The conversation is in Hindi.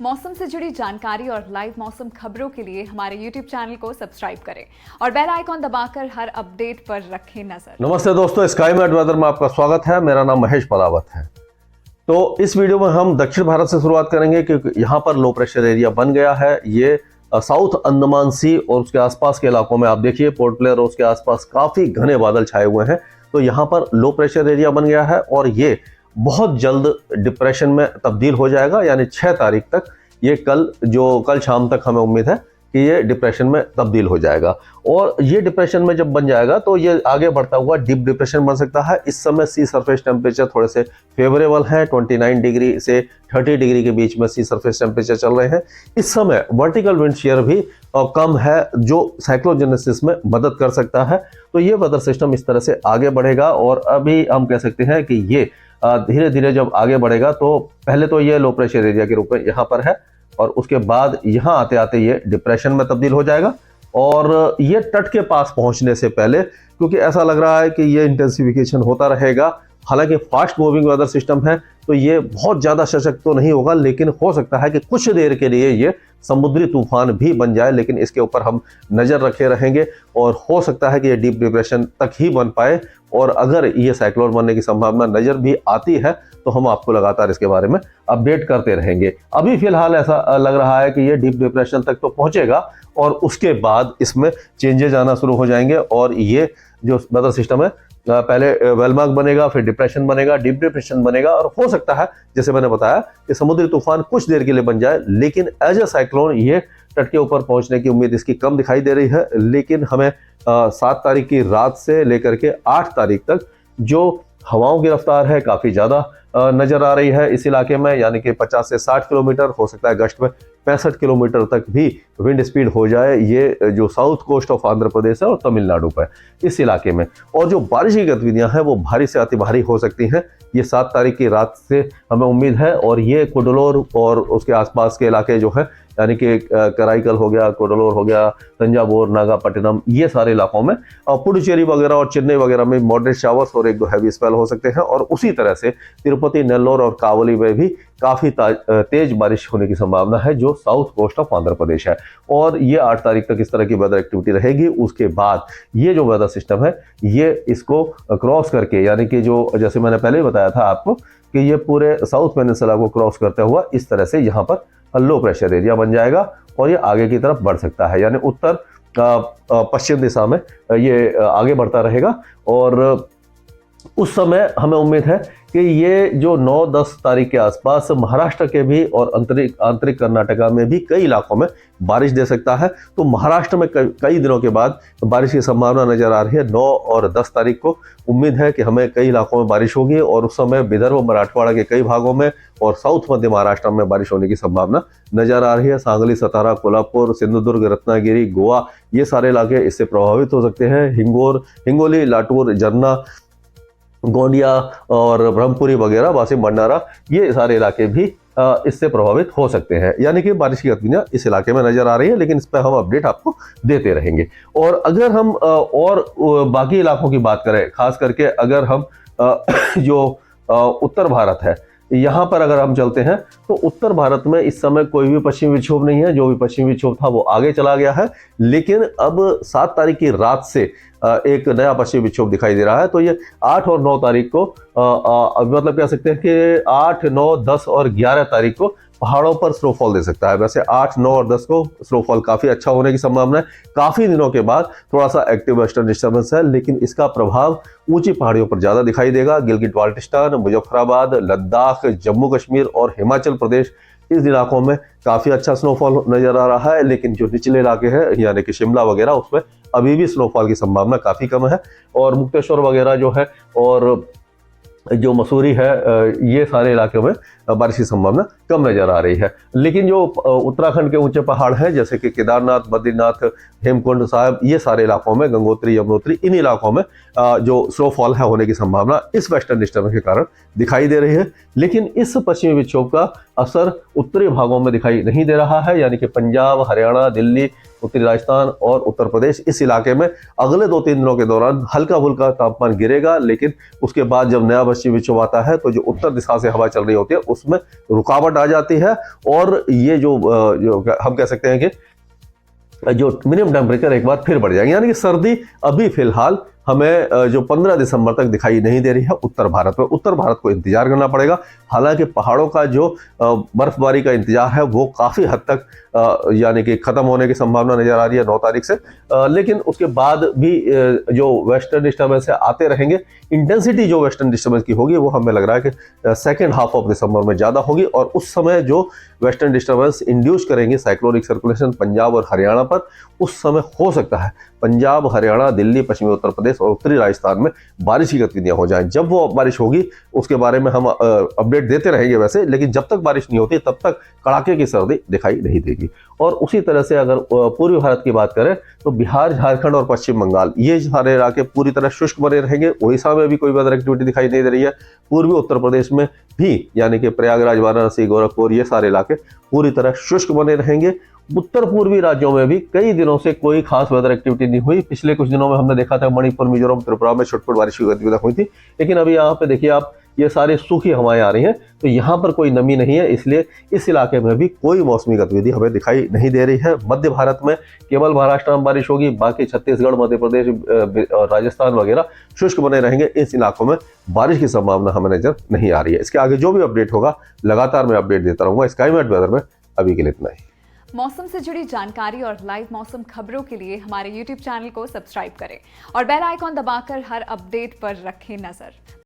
मौसम से जुड़ी जानकारी और लाइव मौसम खबरों के लिए हमारे YouTube चैनल को सब्सक्राइब करें और बेल आइकॉन दबाकर हर अपडेट पर रखें नजर। नमस्ते दोस्तों, स्काई मैट वेदर में आपका स्वागत है। मेरा नाम महेश पलावत है। तो इस वीडियो में हम दक्षिण भारत से शुरुआत करेंगे क्योंकि यहाँ पर लो प्रेशर एरिया बन गया है। ये साउथ अंडमान सी और उसके आसपास के इलाकों में आप देखिए पोर्ट ब्लेयर और उसके आसपास काफी घने बादल छाए हुए हैं। तो यहाँ पर लो प्रेशर एरिया बन गया है और ये बहुत जल्द डिप्रेशन में तब्दील हो जाएगा, यानी 6 तारीख तक ये कल शाम तक हमें उम्मीद है कि ये डिप्रेशन में तब्दील हो जाएगा। और ये डिप्रेशन में जब बन जाएगा तो ये आगे बढ़ता हुआ डीप डिप्रेशन बन सकता है। इस समय सी सरफेस टेम्परेचर थोड़े से फेवरेबल हैं, 29 डिग्री से 30 डिग्री के बीच में सी सरफेस टेम्परेचर चल रहे हैं। इस समय वर्टिकल विंड शेयर भी कम है, जो साइक्लोजेनेसिस में मदद कर सकता है। तो ये वेदर सिस्टम इस तरह से आगे बढ़ेगा और अभी हम कह सकते हैं कि ये धीरे धीरे जब आगे बढ़ेगा तो पहले तो ये लो प्रेशर एरिया के रूप में यहाँ पर है और उसके बाद यहाँ आते आते ये डिप्रेशन में तब्दील हो जाएगा। और ये तट के पास पहुंचने से पहले, क्योंकि ऐसा लग रहा है कि ये इंटेंसिफिकेशन होता रहेगा, हालांकि फास्ट मूविंग वेदर सिस्टम है तो ये बहुत ज़्यादा सशक्त तो नहीं होगा, लेकिन हो सकता है कि कुछ देर के लिए ये समुद्री तूफान भी बन जाए। लेकिन इसके ऊपर हम नज़र रखे रहेंगे और हो सकता है कि ये डीप डिप्रेशन तक ही बन पाए। और अगर ये साइक्लोन बनने की संभावना नज़र भी आती है तो हम आपको लगातार इसके बारे में अपडेट करते रहेंगे। अभी फिलहाल ऐसा लग रहा है कि ये डीप डिप्रेशन तक तो पहुंचेगा और उसके बाद इसमें चेंजेस आना शुरू हो जाएंगे और ये जो वेदर सिस्टम है पहले वेलमार्क बनेगा, फिर डिप्रेशन बनेगा, डीप डिप्रेशन बनेगा और हो सकता है जैसे मैंने बताया कि समुद्री तूफान कुछ देर के लिए बन जाए। लेकिन एज ए साइक्लोन ये तट के ऊपर पहुंचने की उम्मीद इसकी कम दिखाई दे रही है। लेकिन हमें 7 तारीख की रात से लेकर के 8 तारीख तक जो हवाओं की रफ्तार है काफ़ी ज़्यादा नज़र आ रही है इस इलाके में, यानी कि 50 से 60 किलोमीटर, हो सकता है गश्त में 65 किलोमीटर तक भी विंड स्पीड हो जाए। ये जो south coast of Andhra Pradesh है और तमिलनाडु पर इस इलाके में। और जो बारिश की गतिविधियां हैं वो भारी से अति भारी हो सकती हैं। ये 7 तारीख की रात से हमें उम्मीद है और ये कुडलोर और उसके आसपास के इलाके जो है, यानी कि कराईकल हो गया, कोडलोर हो गया, तंजावुर, नागापट्टिनम, ये सारे इलाकों में पुडुचेरी वगैरह और चेन्नई वगैरह में मॉडरेट शावर्स और 1-2 हैवी स्पेल हो सकते हैं। और उसी तरह से तिरुपति, नेल्लोर और कावली में भी काफ़ी तेज बारिश होने की संभावना है, जो south coast of Andhra Pradesh है। और ये 8 तारीख तक इस तरह की वेदर एक्टिविटी रहेगी। उसके बाद ये जो वेदर सिस्टम है ये इसको क्रॉस करके, यानी कि जो जैसे मैंने पहले ही बताया था आपको कि ये पूरे साउथ पेनिनसुला को क्रॉस करते हुआ इस तरह से यहाँ पर लो प्रेशर एरिया बन जाएगा और ये आगे की तरफ बढ़ सकता है, यानी उत्तर पश्चिम दिशा में ये आगे बढ़ता रहेगा। और उस समय हमें उम्मीद है कि ये जो 9-10 तारीख के आसपास महाराष्ट्र के भी और आंतरिक कर्नाटका में भी कई इलाकों में बारिश दे सकता है। तो महाराष्ट्र में कई दिनों के बाद बारिश की संभावना नजर आ रही है। 9 और 10 तारीख को उम्मीद है कि हमें कई इलाकों में बारिश होगी और उस समय विदर्भ, मराठवाड़ा के कई भागों में और साउथ मध्य महाराष्ट्र में बारिश होने की संभावना नजर आ रही है। सांगली, सतारा, कोल्हापुर, सिंधुदुर्ग, रत्नागिरी, गोवा, ये सारे इलाके इससे प्रभावित हो सकते हैं। हिंगोली, लातूर, जरना, गोंडिया और ब्रह्मपुरी वगैरह, वासिम, भंडारा, ये सारे इलाके भी इससे प्रभावित हो सकते हैं। यानी कि बारिश की गतिविधियां इस इलाके में नजर आ रही है, लेकिन इस पर हम अपडेट आपको देते रहेंगे। और अगर हम और बाकी इलाकों की बात करें, खास करके अगर हम जो उत्तर भारत है यहाँ पर अगर हम चलते हैं तो उत्तर भारत में इस समय कोई भी पश्चिमी विक्षोभ नहीं है। जो भी पश्चिमी विक्षोभ था वो आगे चला गया है। लेकिन अब 7 तारीख की रात से एक नया पश्चिमी विक्षोभ दिखाई दे रहा है। तो ये 8 और 9 तारीख को मतलब कह सकते हैं कि 8, 9, 10 और 11 तारीख को पहाड़ों पर स्नोफॉल दे सकता है। वैसे 8, 9 और 10 को स्नोफॉल काफ़ी अच्छा होने की संभावना है। काफ़ी दिनों के बाद थोड़ा सा एक्टिव वेस्टर्न डिस्टर्बेंस है, लेकिन इसका प्रभाव ऊंची पहाड़ियों पर ज़्यादा दिखाई देगा। गिलगिट बाल्टिस्तान, मुजफ्फराबाद, लद्दाख, जम्मू कश्मीर और हिमाचल प्रदेश, इस इलाकों में काफ़ी अच्छा स्नोफॉल नज़र आ रहा है। लेकिन जो निचले इलाके हैं यानी कि शिमला वगैरह, उसमें अभी भी स्नोफॉल की संभावना काफ़ी कम है। और मुक्तेश्वर वगैरह जो है और जो मसूरी है, ये सारे इलाकों में बारिश की संभावना कम नजर आ रही है। लेकिन जो उत्तराखंड के ऊंचे पहाड़ हैं जैसे कि केदारनाथ, बद्रीनाथ, हेमकुंड साहिब, ये सारे इलाकों में, गंगोत्री, यमुनोत्री, इन इलाकों में जो स्नोफॉल है होने की संभावना इस वेस्टर्न डिस्टर्बेंस के कारण दिखाई दे रही है। लेकिन इस पश्चिमी विक्षोभ का असर उत्तरी भागों में दिखाई नहीं दे रहा है, यानी कि पंजाब, हरियाणा, दिल्ली, उत्तरी राजस्थान और उत्तर प्रदेश, इस इलाके में अगले 2-3 दिनों के दौरान हल्का फुल्का तापमान गिरेगा। लेकिन उसके बाद जब नया पश्चिमी विक्षोभ आता है तो जो उत्तर दिशा से हवा चल रही होती है उसमें रुकावट आ जाती है और ये जो हम कह सकते हैं कि जो मिनिमम टेम्परेचर एक बार फिर बढ़ जाएंगे, यानी कि सर्दी अभी फिलहाल हमें जो 15 दिसंबर तक दिखाई नहीं दे रही है उत्तर भारत में। उत्तर भारत को इंतजार करना पड़ेगा। हालांकि पहाड़ों का जो बर्फबारी का इंतजार है वो काफ़ी हद तक यानी कि ख़त्म होने की संभावना नज़र आ रही है 9 तारीख से, लेकिन उसके बाद भी जो वेस्टर्न डिस्टर्बेंस है आते रहेंगे। इंटेंसिटी जो वेस्टर्न डिस्टर्बेंस की होगी वो हमें लग रहा है कि सेकेंड हाफ ऑफ दिसंबर में ज़्यादा होगी, और उस समय जो वेस्टर्न डिस्टर्बेंस इंड्यूस करेंगे साइक्लोनिक सर्कुलेशन पंजाब और हरियाणा पर, उस समय हो सकता है पंजाब, हरियाणा, दिल्ली, पश्चिमी उत्तर प्रदेश और उत्तरी राजस्थान में बारिश की गतिविधियां हो जाएं। जब वो बारिश होगी उसके बारे में हम अपडेट देते रहेंगे वैसे, लेकिन जब तक बारिश नहीं होती तब तक कड़ाके की सर्दी दिखाई नहीं देगी। और उसी तरह से अगर पूर्वी भारत की बात करें तो बिहार, झारखंड और पश्चिम बंगाल ये सारे इलाके पूरी तरह शुष्क बने रहेंगे। उड़ीसा में भी कोई वेदर एक्टिविटी दिखाई नहीं दे रही है। पूर्वी उत्तर प्रदेश में भी यानी कि प्रयागराज, वाराणसी, गोरखपुर ये सारे इलाके पूरी तरह शुष्क बने रहेंगे। उत्तर पूर्वी राज्यों में भी कई दिनों से कोई खास वेदर एक्टिविटी नहीं हुई। पिछले कुछ दिनों में हमने देखा था मणिपुर, मिजोरम, त्रिपुरा में छुटपुट बारिश की गतिविधियां हुई थी, लेकिन अभी यहाँ पे देखिए आप ये सारे सूखी हवाएं आ रही हैं, तो यहाँ पर कोई नमी नहीं है, इसलिए इस इलाके में भी कोई मौसमी गतिविधि हमें दिखाई नहीं दे रही है। मध्य भारत में केवल महाराष्ट्र में बारिश होगी, बाकी छत्तीसगढ़, मध्य प्रदेश और राजस्थान वगैरह शुष्क बने रहेंगे। इस इलाकों में बारिश की संभावना हमें नजर नहीं आ रही है। इसके आगे जो भी अपडेट होगा लगातार मैं अपडेट देता रहूंगा। स्काईमेट वेदर में अभी के लिए इतना ही। मौसम से जुड़ी जानकारी और लाइव मौसम खबरों के लिए हमारे YouTube चैनल को सब्सक्राइब करें और बेल आइकॉन दबाकर हर अपडेट पर रखें नजर।